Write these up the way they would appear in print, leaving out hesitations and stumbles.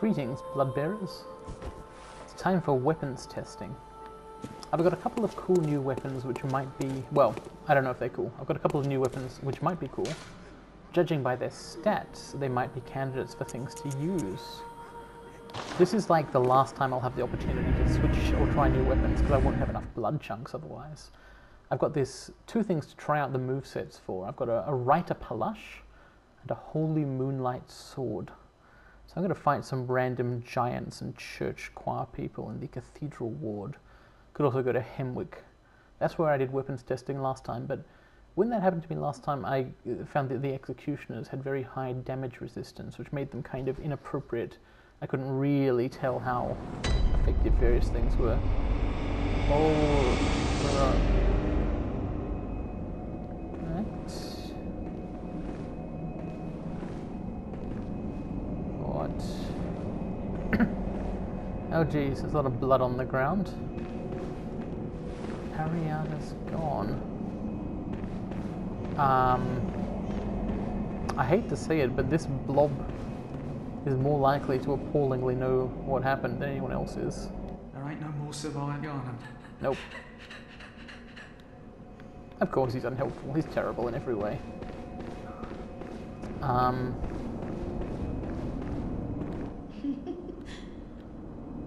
Greetings, bloodbearers. It's time for weapons testing. I've got a couple of cool new weapons which might be... well, I don't know if they're cool. I've got a couple of new weapons which might be cool. Judging by their stats, they might be candidates for things to use. This is like the last time I'll have the opportunity to switch or try new weapons because I won't have enough blood chunks otherwise. I've got two things to try out the movesets for. I've got a Writer Palush and a Holy Moonlight Sword. So I'm going to fight some random giants and church choir people in the Cathedral Ward. Could also go to Hemwick. That's where I did weapons testing last time, but when that happened to me last time, I found that the executioners had very high damage resistance, which made them kind of inappropriate. I couldn't really tell how effective various things were. Oh, oh geez, there's a lot of blood on the ground. Ariana's gone. I hate to say it, but this blob is more likely to appallingly know what happened than anyone else is. There ain't no more Ariana. Nope. Of course he's unhelpful, he's terrible in every way.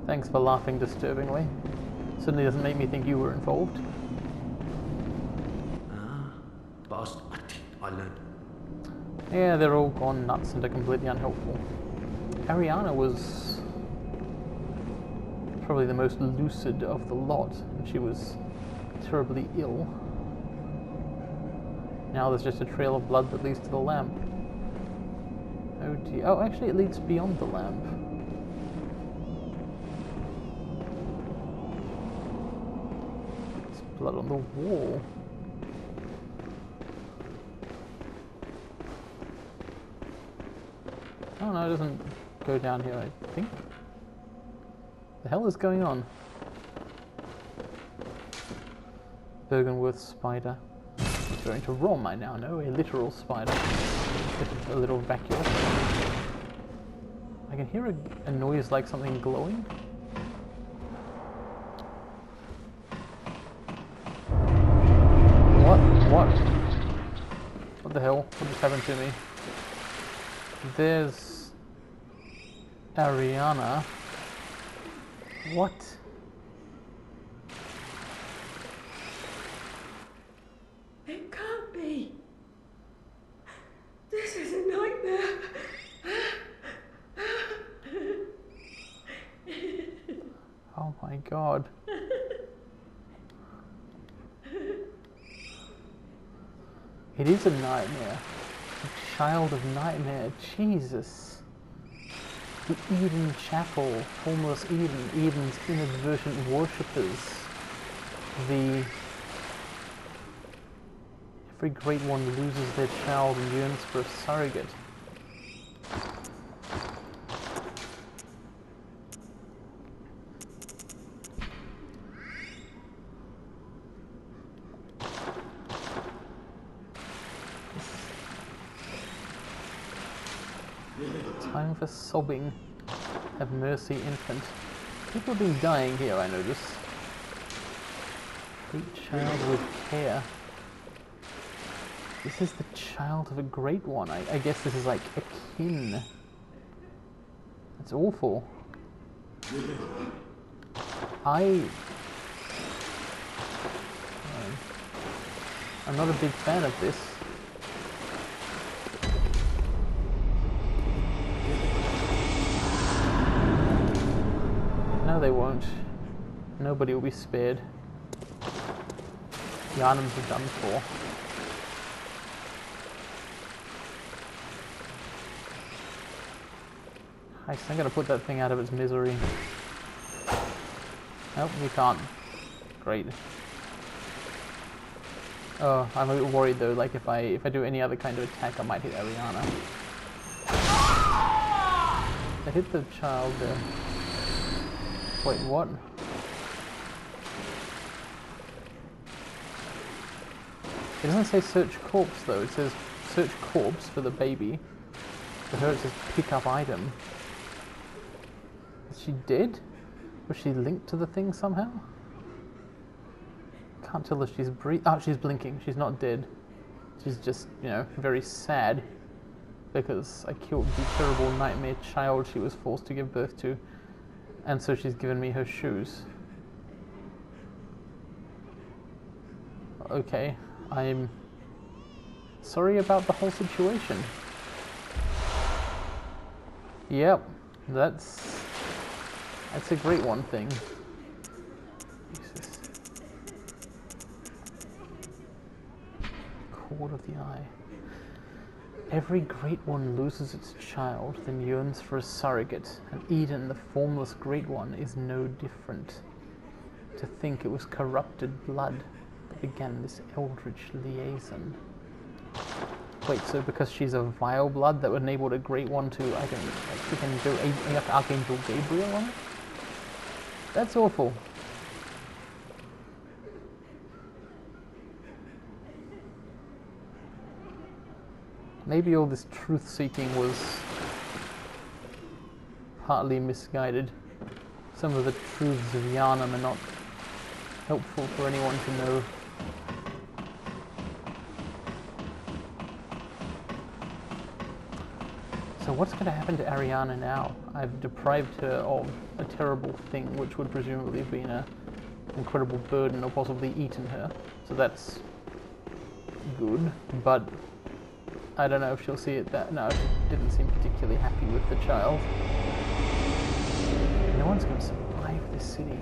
Thanks for laughing disturbingly. Certainly doesn't make me think you were involved. But I learned. Yeah, they're all gone nuts and are completely unhelpful. Ariana was probably the most lucid of the lot, and she was terribly ill. Now there's just a trail of blood that leads to the lamp. Oh dear. Oh, actually it leads beyond the lamp. There's blood on the wall. Oh no, it doesn't go down here, I think. The hell is going on? Bergenworth spider. Referring to Rom, I now know, a literal spider. A little vacuole. I can hear a noise like something glowing. What? What the hell? What just happened to me? There's Ariana. What? It can't be. This is a nightmare. Oh my god. It is a nightmare. A child of nightmare. Jesus. The Eden Chapel, formless Eden, Eden's inadvertent worshippers. Every great one loses their child and yearns for a surrogate. Time for sobbing. Have mercy, infant. People have been dying here, I notice. Treat child with care. This is the child of a great one. I guess this is like a kin. That's awful. I'm not a big fan of this. No, they won't. Nobody will be spared. The items are done for. I'm gonna put that thing out of its misery. Nope, we can't. Great. Oh, I'm a bit worried though, like if I do any other kind of attack I might hit Ariana. I hit the child there. Wait, what? It doesn't say search corpse though, it says search corpse for the baby. For her it says pick up item. She did? Was she linked to the thing somehow? Can't tell if she's oh, she's blinking. She's not dead. She's just, you know, very sad because I killed the terrible nightmare child she was forced to give birth to, and so she's given me her shoes. Okay, I'm sorry about the whole situation. Yep, that's a great one thing. Jesus. Cord of the Eye. Every great one loses its child, then yearns for a surrogate, and Eden, the formless great one, is no different. To think it was corrupted blood that began this eldritch liaison. Wait, so because she's a vile blood that would enable a great one to, I can go like Archangel Gabriel on it? That's awful. Maybe all this truth-seeking was partly misguided. Some of the truths of Yharnam are not helpful for anyone to know. So what's going to happen to Ariana now? I've deprived her of a terrible thing, which would presumably have been an incredible burden or possibly eaten her. So that's good, but I don't know if she'll see it that... No, she didn't seem particularly happy with the child. No one's going to survive this city.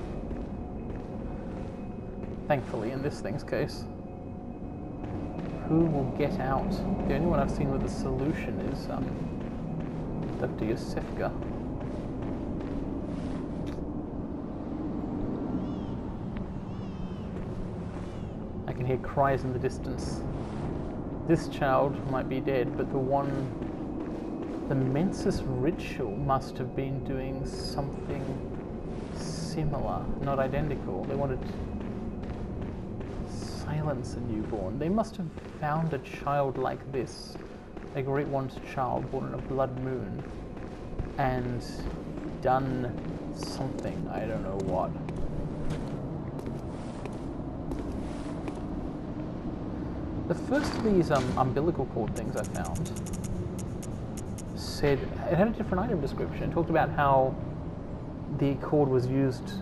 Thankfully, in this thing's case. Who will get out? The only one I've seen with a solution is Dr. Yosefka. I can hear cries in the distance. This child might be dead, but the Mensis ritual must have been doing something similar, not identical. They wanted to silence a newborn. They must have found a child like this, a Great One's child born in a blood moon, and done something, I don't know what. The first of these umbilical cord things I found said, it had a different item description. It talked about how the cord was used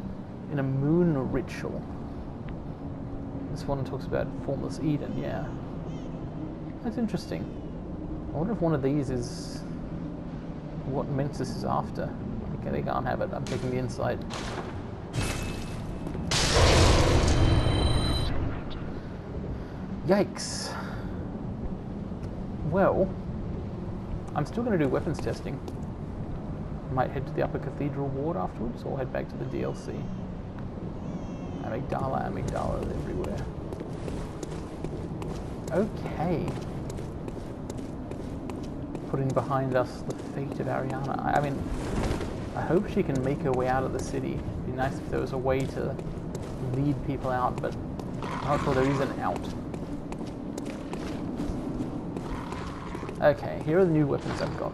in a moon ritual. This one talks about formless Eden, yeah. That's interesting. I wonder if one of these is what Mensis is after. Okay, they can't have it. I'm taking the inside. Yikes. Well, I'm still going to do weapons testing. Might head to the Upper Cathedral Ward afterwards, or head back to the DLC. Amygdala everywhere. Okay. Putting behind us the fate of Ariana. I mean, I hope she can make her way out of the city. It'd be nice if there was a way to lead people out, but I'm not sure there is an out. Okay, here are the new weapons I've got.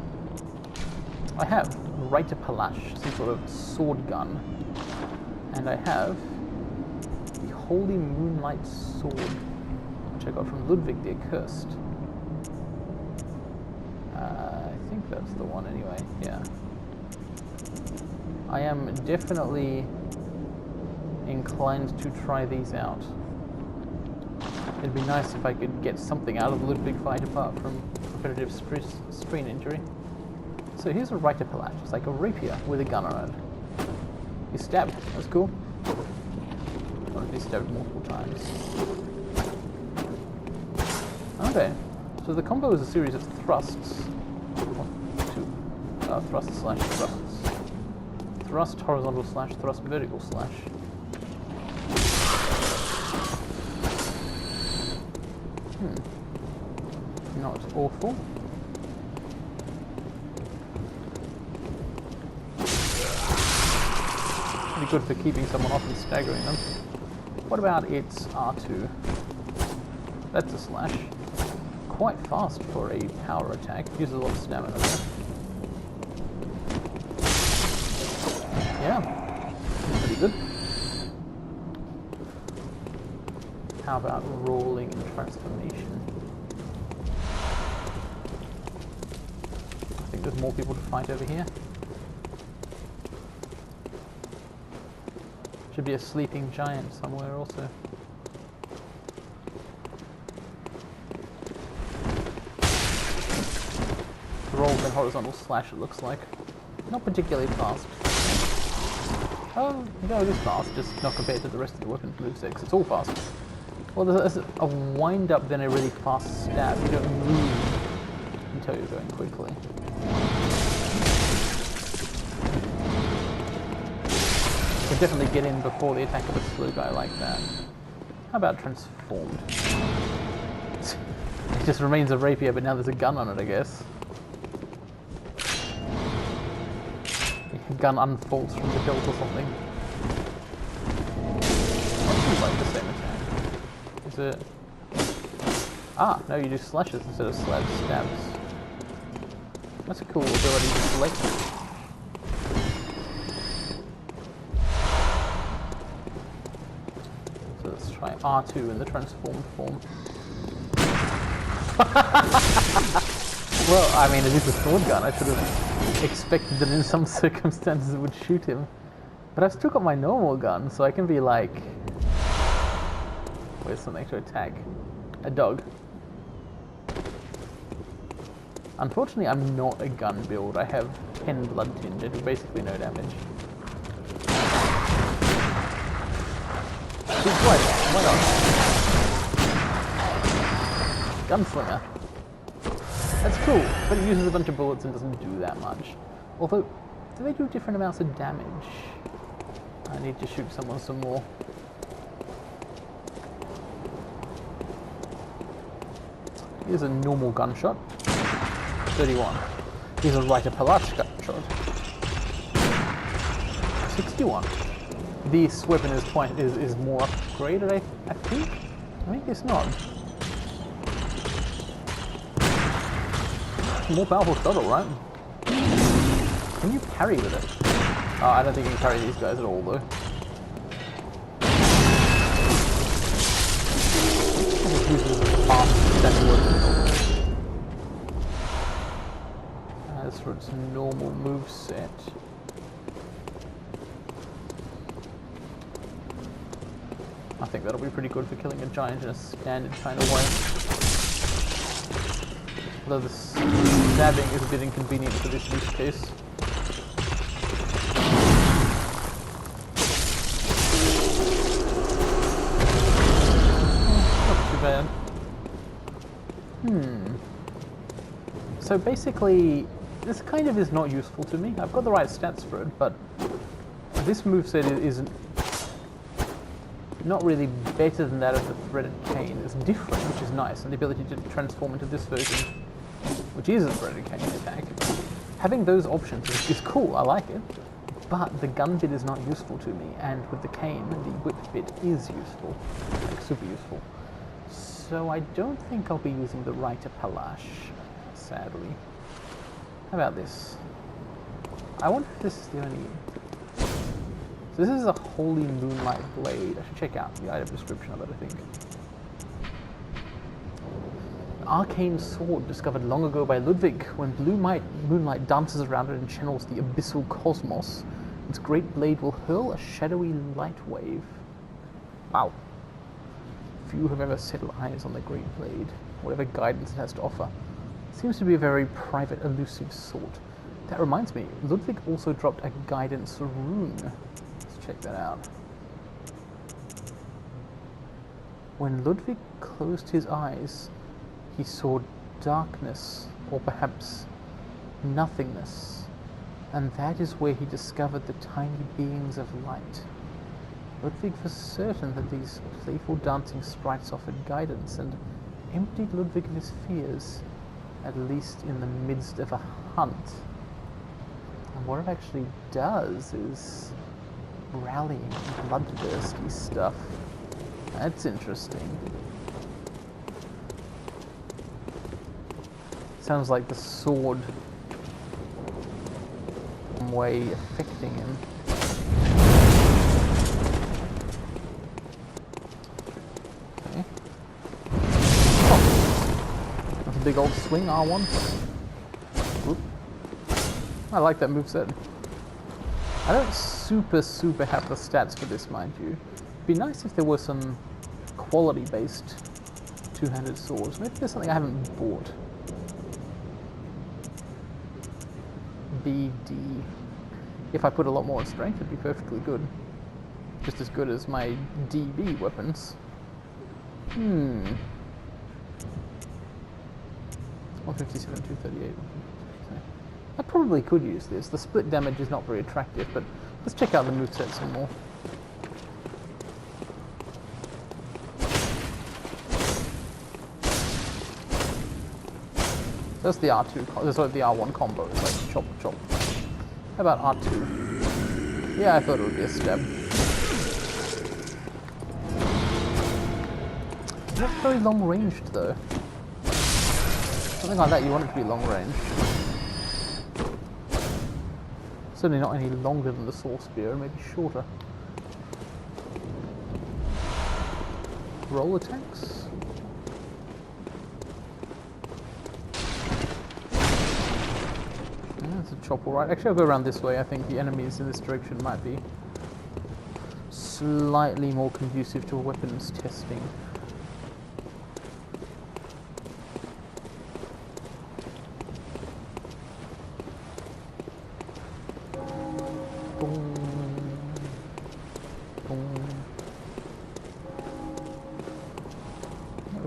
I have Reiter Palash, some sort of sword gun. And I have the Holy Moonlight Sword, which I got from Ludwig the Accursed. I think that's the one anyway, yeah. I am definitely inclined to try these out. It'd be nice if I could get something out of the Ludwig fight apart from repetitive strain injury. So here's a Reiter Palash. It's like a rapier with a gun on it. You stabbed. That's cool. I want to be stabbed multiple times. Okay. So the combo is a series of thrusts. Thrust slash thrusts. Thrust horizontal slash thrust vertical slash. Not awful. Pretty good for keeping someone off and staggering them. What about its R2? That's a slash. Quite fast for a power attack. Uses a lot of stamina there. Yeah, pretty good. How about rolling and transformation? I think there's more people to fight over here. Should be a sleeping giant somewhere also. Roll and horizontal slash, it looks like. Not particularly fast. Oh, no, it is fast, just not compared to the rest of the weapons moveset, 'cause it's all fast. Well, there's a wind up, then a really fast stab. You don't move until you're going quickly. You can definitely get in before the attack of a slow guy like that. How about transformed? It just remains a rapier, but now there's a gun on it, I guess. The gun unfolds from the hilt or something. That seems like the same attack. Is it? Ah, no, you do slashes instead of stabs. That's a cool ability to select. So let's try R2 in the transformed form. Well, I mean, it is a sword gun. I should have expected that in some circumstances it would shoot him. But I've still got my normal gun, so I can be like... Where's something to attack? A dog. Unfortunately, I'm not a gun build. I have 10 blood tinge. I do basically no damage. Shoot twice. Why not? Gunslinger. That's cool, but it uses a bunch of bullets and doesn't do that much. Although, do they do different amounts of damage? I need to shoot someone some more. Here's a normal gunshot. 31. Here's a Reiter Palach gunshot. 61. This weapon is more upgraded, I think? I think it's not. More powerful shuttle, right? Can you parry with it? Oh, I don't think you can parry these guys at all, though. As for its normal moveset. I think that'll be pretty good for killing a giant in a standard kind of way. Although the stabbing is a bit inconvenient for this use case. Not too bad. So basically, this kind of is not useful to me. I've got the right stats for it, but this moveset is not really better than that of the threaded cane. It's different, which is nice, and the ability to transform into this version, which is a threaded cane attack. Having those options is cool, I like it, but the gun bit is not useful to me, and with the cane, the whip bit is useful, like super useful. So I don't think I'll be using the Reiter Palach, sadly. How about this? I wonder if this is the only... So this is a Holy Moonlight Blade. I should check out the item description of it, I think. An arcane sword discovered long ago by Ludwig. When blue moonlight dances around it and channels the abyssal cosmos, its great blade will hurl a shadowy light wave. Wow. Few have ever set eyes on the great blade, whatever guidance it has to offer. It seems to be a very private, elusive sort. That reminds me, Ludwig also dropped a guidance rune. Check that out. When Ludwig closed his eyes, he saw darkness, or perhaps nothingness, and that is where he discovered the tiny beings of light. Ludwig was certain that these playful dancing sprites offered guidance, and emptied Ludwig of his fears, at least in the midst of a hunt. And what it actually does is rallying bloodthirsty stuff. That's interesting. Sounds like the sword way affecting him. Big old swing, R1. Oop. I like that moveset. I don't super have the stats for this, mind you. It'd be nice if there were some quality-based two-handed swords. Maybe there's something I haven't bought. BD. If I put a lot more in strength, it'd be perfectly good. Just as good as my DB weapons. 157, 238. I probably could use this. The split damage is not very attractive, but let's check out the moveset some more. That's the R2, that's like the R1 combo, it's like chop, chop. How about R2? Yeah, I thought it would be a stab. Not very long ranged though. Something like that, you want it to be long range. Certainly not any longer than the Sword Spear, maybe shorter. Roll attacks? Yeah, that's a chop alright. Actually, I'll go around this way. I think the enemies in this direction might be slightly more conducive to weapons testing.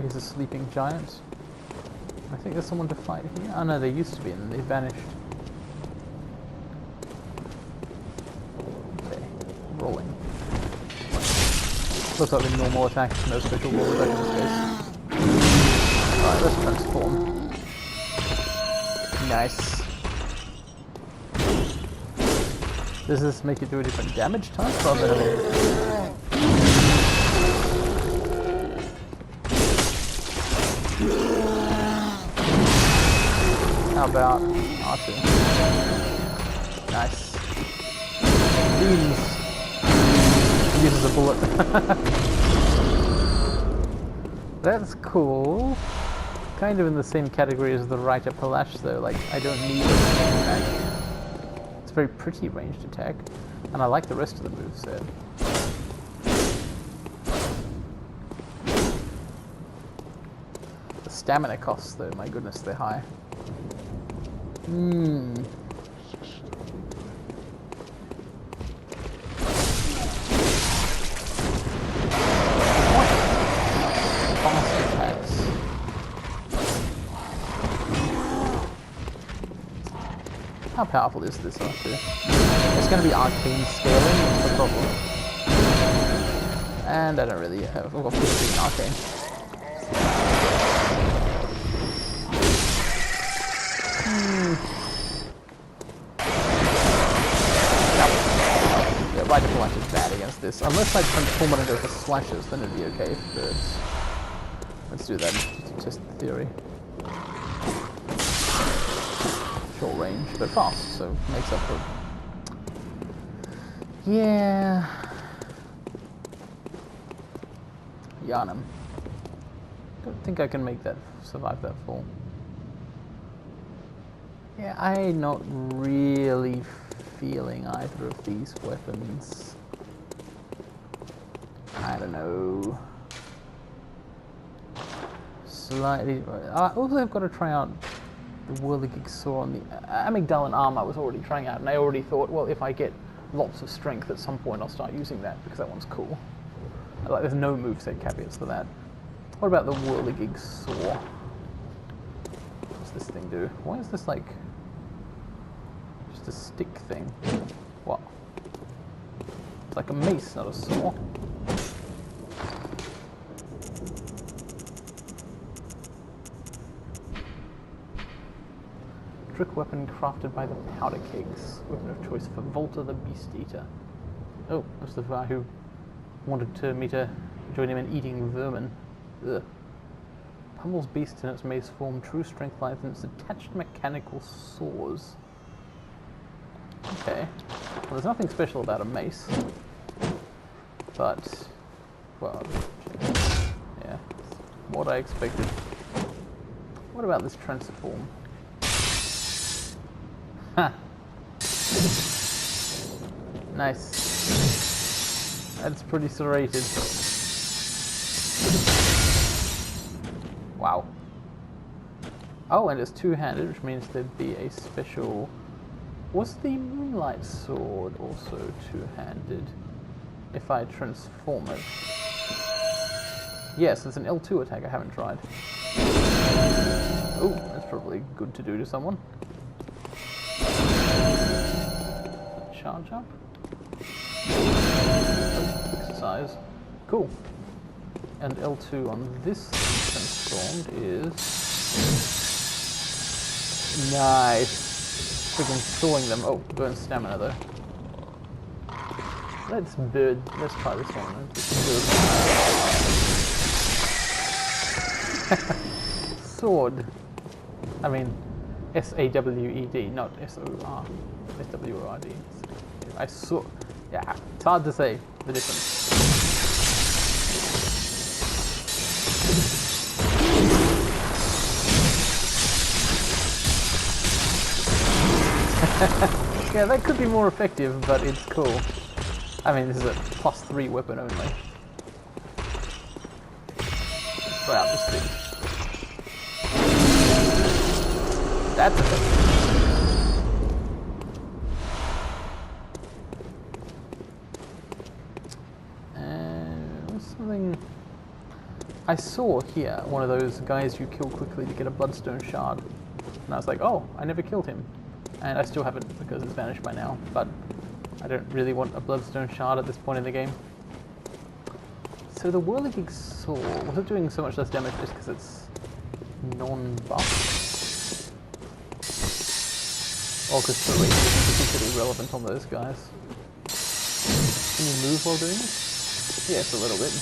Here's a sleeping giant. I think there's someone to fight here. Oh no, there used to be and then they vanished. Okay, rolling. Looks like the normal attack, no special roll attack in this case. Alright, let's transform. Nice. Does this make it do a different damage type rather than How about R2? Nice. Beams. Uses a bullet. That's cool. Kind of in the same category as the Rite of Palash though, like I don't need it. It's a very pretty ranged attack, and I like the rest of the moveset. The stamina costs though, my goodness, they're high. Fast attacks. How powerful is this R2? It's going to be arcane scaling, that's the problem. And I don't really have, I've got 15 arcane. Yeah, Rite of Palash is bad against this. Unless I transform it into a slashes, then it'd be okay. But let's do that just to test the theory. Short range, but fast, so makes up for it. Yeah. Yarnum. Don't think I can make that survive that fall. Yeah, I'm not really feeling either of these weapons. I don't know. Slightly. Also, I've got to try out the Whirligig Saw on the Amygdala arm. I was already trying out, and I already thought, well, if I get lots of strength at some point, I'll start using that because that one's cool. Like, there's no moveset caveats to that. What about the Whirligig Saw? What's this thing do? Why is this like just a stick thing? What? It's like a mace, not a saw. Trick weapon crafted by the Powder Kegs. Weapon of choice for Volta the Beast Eater. Oh, that's the guy who wanted me to join him in eating vermin. Ugh. Pummels beast in its mace form. True strength lies in its attached mechanical saws. Okay. Well, there's nothing special about a mace. But, well, yeah, what I expected. What about this transform? Ha! Nice. That's pretty serrated. Wow. Oh, and it's two-handed, which means there'd be a special... Was the Moonlight Sword also two-handed? If I transform it. Yes, it's an L2 attack I haven't tried. Oh, that's probably good to do to someone. Charge up. Oh, exercise. Cool. And L2 on this transformed is... Nice. Freaking sawing them. Oh, burn stamina though. Let's try this one. Sword. I mean, S-A-W-E-D, not S-O-R. S-W-O-R-D. I saw. Yeah, it's hard to say the difference. Yeah, that could be more effective, but it's cool. I mean, this is a +3 weapon only. Try out this thing. That's effective. And something I saw here, one of those guys you kill quickly to get a bloodstone shard. And I was like, oh, I never killed him. And I still haven't because it's vanished by now, but I don't really want a bloodstone shard at this point in the game. So the Whirligig Saw, was it doing so much less damage just because it's non-buff? Or because the rate is particularly relevant on those guys? Can you move while doing it? Yes, a little bit.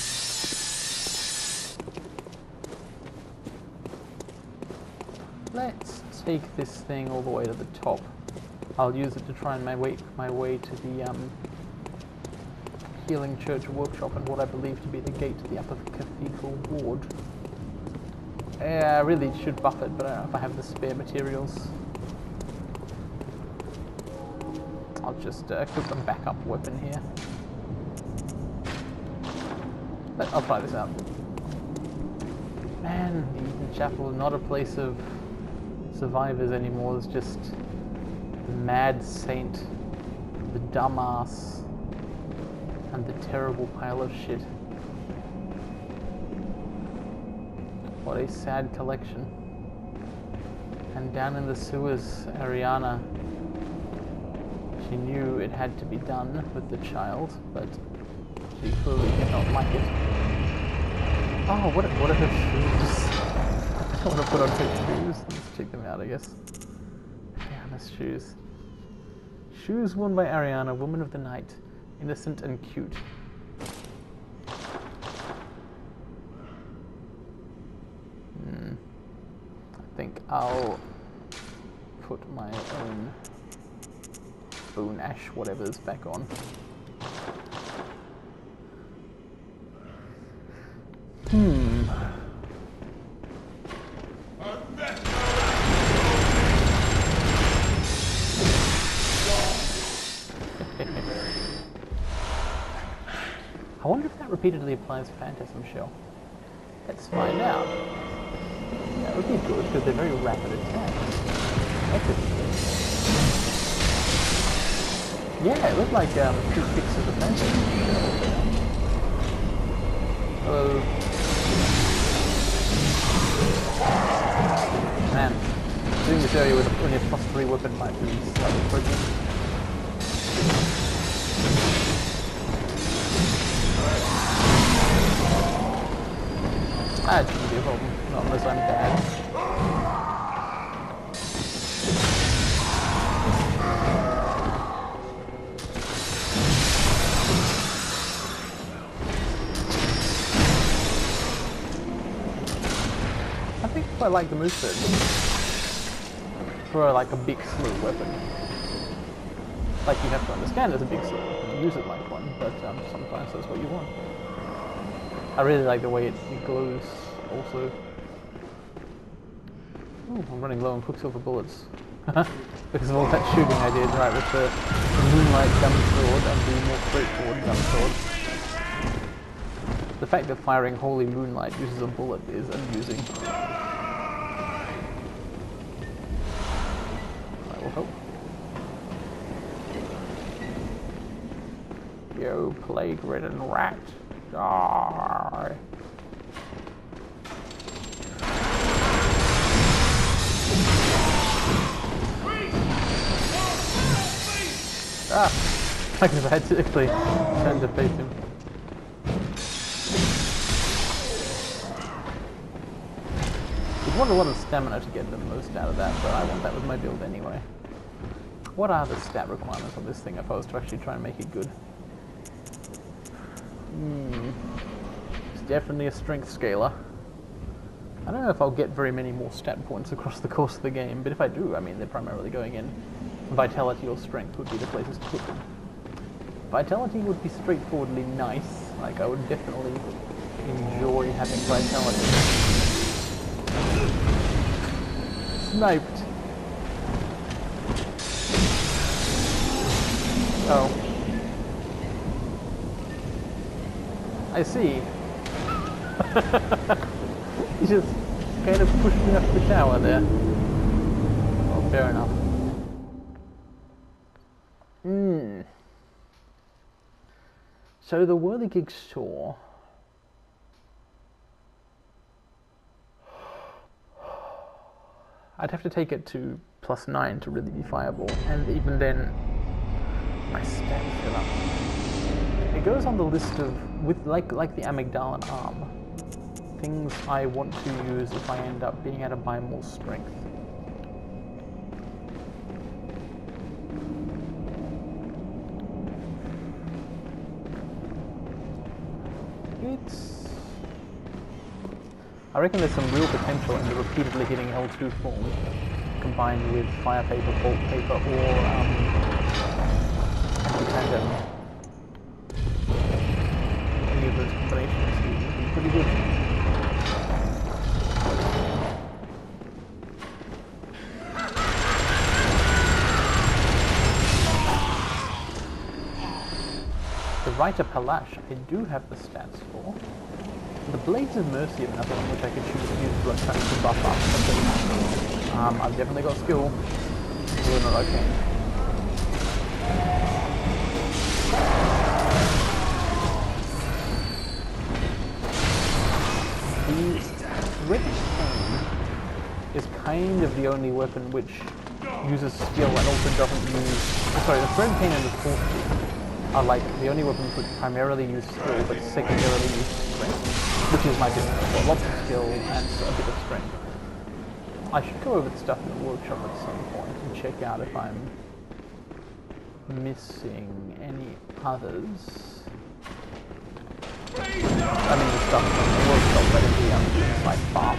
Let's take this thing all the way to the top. I'll use it to try and make my way to the Healing Church Workshop and what I believe to be the gate to the upper cathedral ward. I really should buff it, but I don't know if I have the spare materials. I'll just equip a backup weapon here. But I'll try this out. Man, the Eden Chapel is not a place of survivors anymore. It's just the mad saint, the dumbass, and the terrible pile of shit. What a sad collection. And down in the sewers, Ariana, she knew it had to be done with the child, but she clearly did not like it. Oh, what are her shoes? I want to put on her shoes. Let's check them out, I guess. Ariana's shoes. Shoes worn by Ariana, woman of the night. Innocent and cute. I think I'll put my own bone ash whatever's back on. I wonder if that repeatedly applies Phantasm Shell. Let's find out. That would be good, because they're very rapid attacks. That could be good. Yeah, it looked like 2 picks of the Phantasm Shell. Hello. Man, doing this area with only a +3 weapon might be slightly broken. That shouldn't be a problem, not unless I'm bad. I think I like the moveset for like a big slow weapon. Like you have to understand it's a big slow weapon, use it like one, but sometimes that's what you want. I really like the way it glows also. Ooh, I'm running low on Quicksilver bullets. Because of all that shooting I did, right, with the Moonlight gun sword and the more straightforward gun sword. The fact that firing Holy Moonlight uses a bullet is amusing. I will hope. Yo, plague-ridden rat. Die. Ah! I could have actually turned to face him. You'd want a lot of stamina to get the most out of that, but I want that with my build anyway. What are the stat requirements on this thing if I was to actually try and make it good? It's definitely a strength scaler. I don't know if I'll get very many more stat points across the course of the game, but if I do, I mean, they're primarily going in. Vitality or strength would be the places to put them. Vitality would be straightforwardly nice. Like, I would definitely enjoy having vitality. Sniped! Oh. I see. He just kind of pushed me up the tower there. Well, fair enough. So the Whirligig Saw. I'd have to take it to +9 to really be viable, and even then, my stats fill up. It goes on the list of, with like the Amygdalan arm, things I want to use if I end up being able to buy more strength. I reckon there's some real potential in the repeatedly hitting L2 form, combined with fire paper, bolt paper, or anti-tandem. Any of those combinations would be pretty good. The Riter Palash I do have the stats for. The Blades of Mercy are another one which I could choose to use Blood Touch to buff up a bit. I've definitely got skill. Whether or not I can. The Red Cane is kind of the only weapon which uses skill and also doesn't use... Sorry, the Thread Cane and the Force are like the only weapons which primarily use skill but secondarily use strength. Which is my business. I've got lots of skill and a bit of strength. I should go over the stuff in the workshop at some point and check out if I'm missing any others. I mean the stuff from the workshop, but in the inside farm.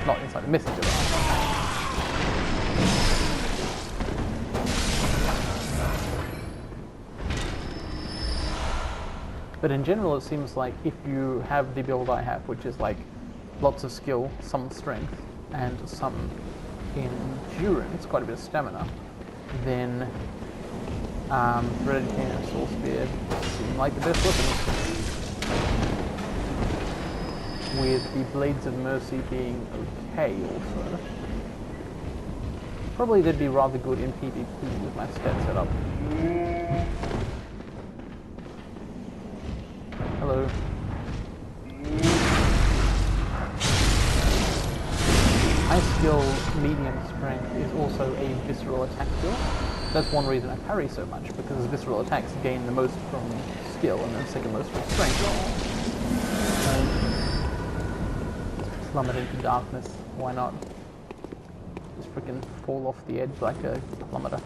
Not inside the messenger farm. But in general, it seems like if you have the build I have, which is like lots of skill, some strength, and some endurance, quite a bit of stamina, then Threaded Cane and Soul Spear seem like the best weapons. With the Blades of Mercy being okay also. Probably they'd be rather good in PvP with my stat setup. Hello. High skill, medium strength is also a visceral attack skill. That's one reason I parry so much, because visceral attacks gain the most from skill and then second most from strength. Plummet into darkness, why not? Just freaking fall off the edge like a plummeter.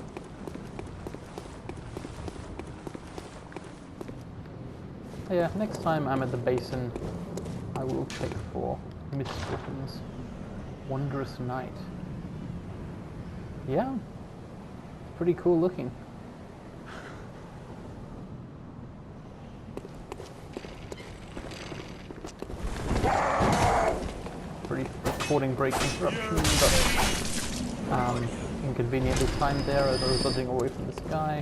Yeah, next time I'm at the basin, I will check for mist weapons. Wondrous Night. Yeah, pretty cool looking. Pretty recording break interruption, but inconveniently timed there as I was dodging away from this guy.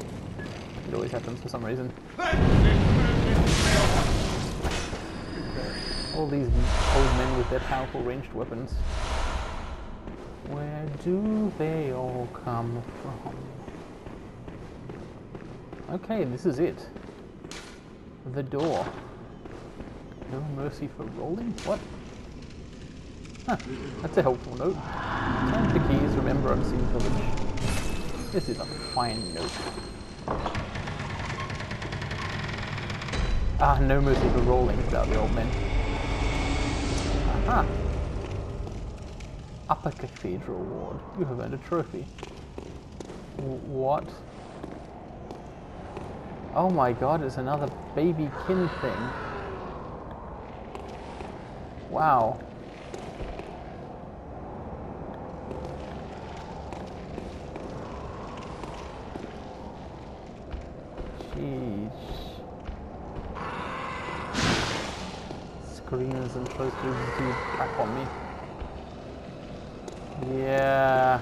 It always happens for some reason. All these old men with their powerful ranged weapons. Where do they all come from? Okay, this is it. The door. No mercy for rolling? What? Huh, that's a helpful note. Time for keys, remember unseen village. This is a fine note. Ah, no mercy for rolling without the old men. Aha! Upper Cathedral Ward. You have earned a trophy. What? Oh my god, it's another baby kin thing. Wow. Jeez. Screams and tries to do back on me. Yeah.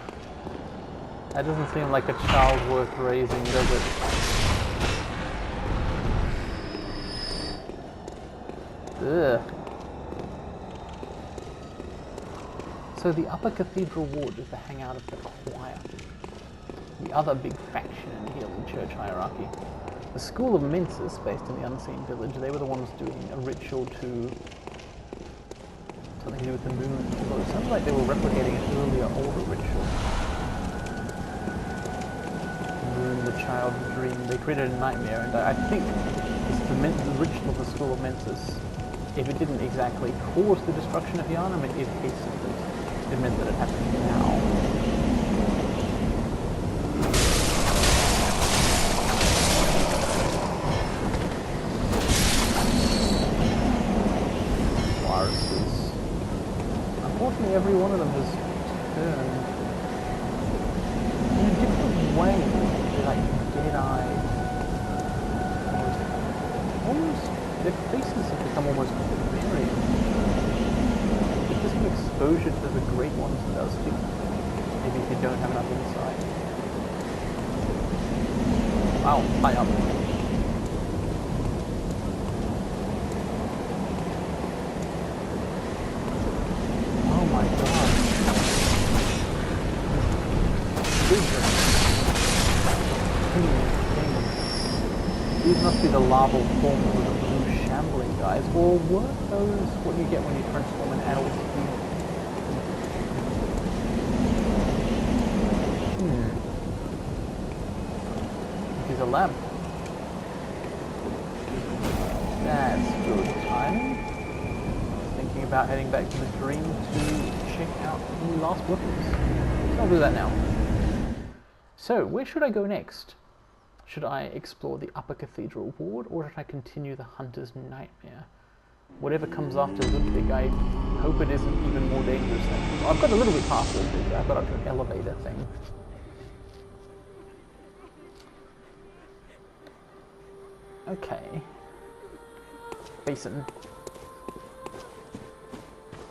That doesn't seem like a child worth raising, does it? Ugh. So the Upper Cathedral Ward is the hangout of the choir, the other big faction in the healing church hierarchy. The School of Mensis, based in the Unseen Village, they were the ones doing a ritual to something to do with the moon, although it sounded like they were replicating an earlier, older ritual. Moon, the child's dream. They created a nightmare, and I think the ritual of the School of Mensis, if it didn't exactly cause the destruction of Yharnam, it hastened it. It meant that it happened now. Viruses. Unfortunately, every one of them has turned in a different way. They're like dead-eyed. Almost, their faces have become almost barbarian. Exposure to the great ones does too. Maybe if you don't have enough insight. Wow, high up. Oh my god. These must be the larval forms of the blue shambling guys, or were those what you get when you transform an adult human? A lamp. That's good timing. I was thinking about heading back to the dream to check out the last weapons. So I'll do that now. So, where should I go next? Should I explore the Upper Cathedral Ward, or should I continue the Hunter's Nightmare? Whatever comes after Ludwig, I hope it isn't even more dangerous than... I've got a little bit past Ludwig. I've got up to an elevator thing. Okay. Basin.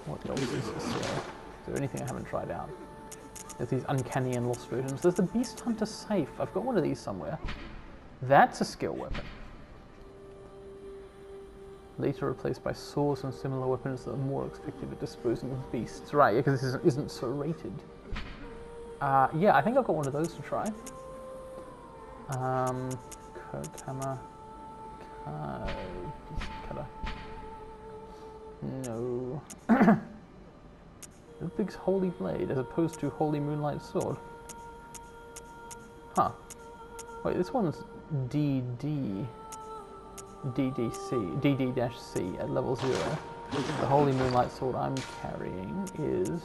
What else is this here? Is there anything I haven't tried out? There's these uncanny and lost versions. There's the Beast Hunter Safe. I've got one of these somewhere. That's a skill weapon. Later replaced by swords and similar weapons that are more effective at disposing of beasts. Right, yeah, because this isn't so rated. Yeah, I think I've got one of those to try. Code hammer. Cutter. No. Ludwig's Holy Blade as opposed to Holy Moonlight Sword. Huh. Wait, this one's DD. DD-C at level 0. The Holy Moonlight Sword I'm carrying is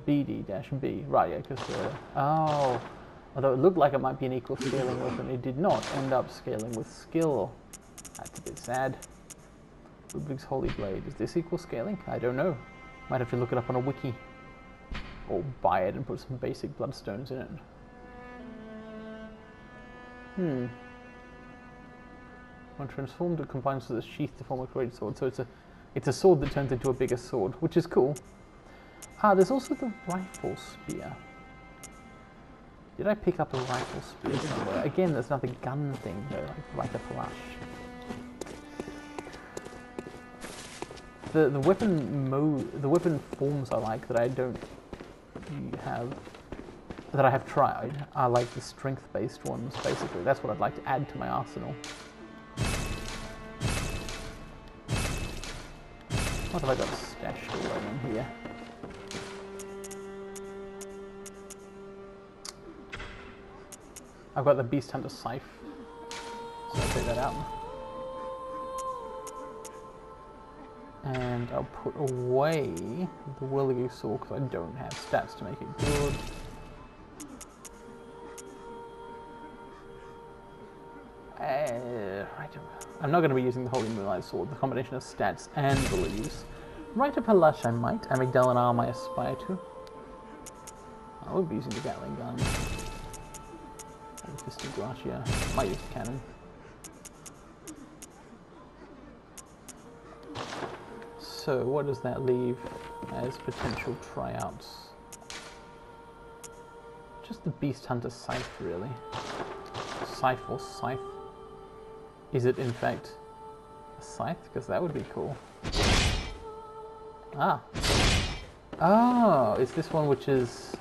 BD-B. Right, yeah, because oh. Although it looked like it might be an equal scaling weapon, it did not end up scaling with skill. That's a bit sad. Ludwig's Holy Blade. Is this equal scaling? I don't know. Might have to look it up on a wiki. Or buy it and put some basic bloodstones in it. When transformed, it combines with a sheath to form a great sword. So it's a It's a sword that turns into a bigger sword, which is cool. Ah, there's also the rifle spear. Did I pick up a rifle spear somewhere? Again, there's another gun thing though, like a plush. The weapon forms I like that I don't have, that I have tried, are like the strength-based ones, basically. That's what I'd like to add to my arsenal. What have I got stashed away in here? I've got the Beast Hunter scythe, so I'll take that out. And I'll put away the Whirligig Saw because I don't have stats to make it good. I'm not going to be using the Holy Moonlight Sword, the combination of stats and abilities. Right up a lush I might, Amygdala and Arm I aspire to. I won't be using the Gatling gun. Fisting Glacia. Might use the cannon. So what does that leave as potential tryouts? Just the Beast Hunter scythe, really. Scythe or scythe? Is it in fact a scythe? Because that would be cool. Ah. Oh, it's this one which is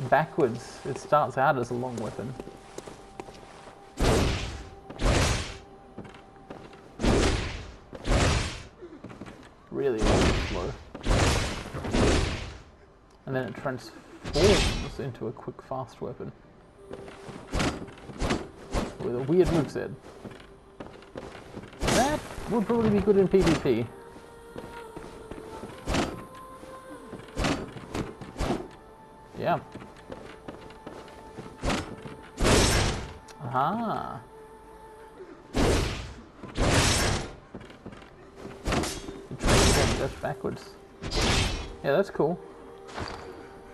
backwards. It starts out as a long weapon. Really slow. And then it transforms into a quick, fast weapon. With a weird moveset. That would probably be good in PvP. Yeah. Aha. Just backwards. Yeah, that's cool.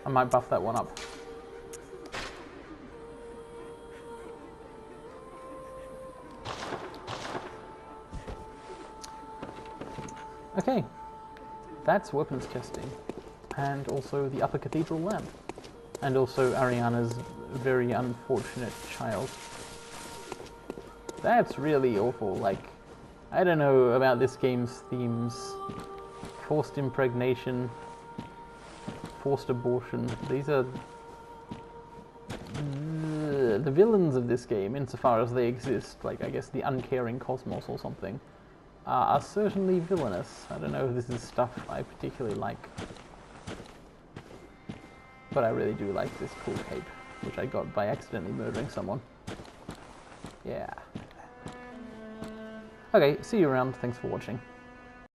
I might buff that one up. Okay, that's weapons testing, and also the Upper Cathedral lamp, and also Ariana's very unfortunate child. That's really awful. Like, I don't know about this game's themes. Forced impregnation, forced abortion. These are the villains of this game, insofar as they exist. Like, I guess the uncaring cosmos or something. Are certainly villainous. I don't know if this is stuff I particularly like. But I really do like this cool cape, which I got by accidentally murdering someone. Yeah. Okay, see you around. Thanks for watching.